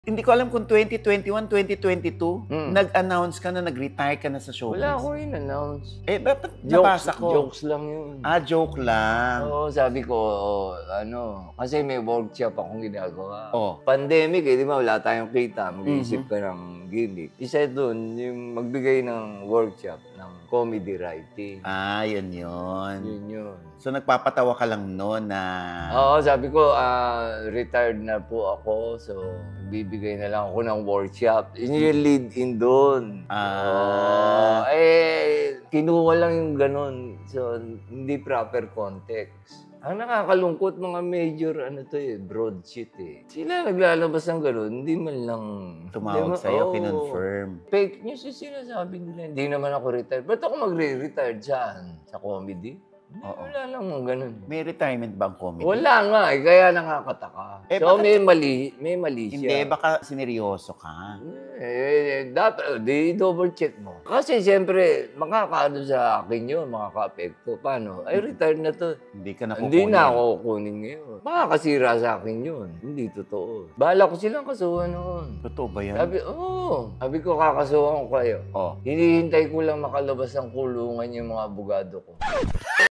Hindi ko alam kung 2021, 2022, nag-announce ka na nag-retire ka na sa showbiz. Wala ko in-announce. Eh, ba't nabasa ko? Jokes lang yun. Ah, joke lang. Oo, sabi ko, kasi may workshop akong ginagawa. Oh. Pandemic di ba? Wala tayong kita. Mag-iisip ka ng gimmick. Isa doon, yung magbigay ng workshop ng comedy writing. Ah, yun yun. Yun. So, nagpapatawa ka lang noon na... Oo, sabi ko, retired na po ako. So, bibigay na lang ako ng workshop. Yun yung lead-in doon. Kinuha lang yung ganun. So, hindi proper context. Ang nakakalungkot, mga major, broadsheet Sila naglalabas ng gano'n, hindi man lang... Tumawag sa'yo, kinonfirm. Fake news yung sinasabi nila. Hindi naman ako retired. Ba't ako magre-retire dyan? Sa comedy? Wala lang mga ganun. May retirement bang comedy? Wala nga kaya nakakataka. So may mali siya. Hindi, baka sineryoso ka. Dapat, double check mo. Kasi siyempre, makakaano sa akin yun, makaka-apekto. Paano? Ay, retired na to. Hindi ka na kukunin. Hindi na ako kukunin ngayon. Makakasira sa akin yun. Hindi totoo. Bahala ko silang kasuhan noon. Totoo ba yan? Sabi ko, kakasuhan ko kayo. Oh. Hinihintay ko lang makalabas ng kulungan yung mga abogado ko.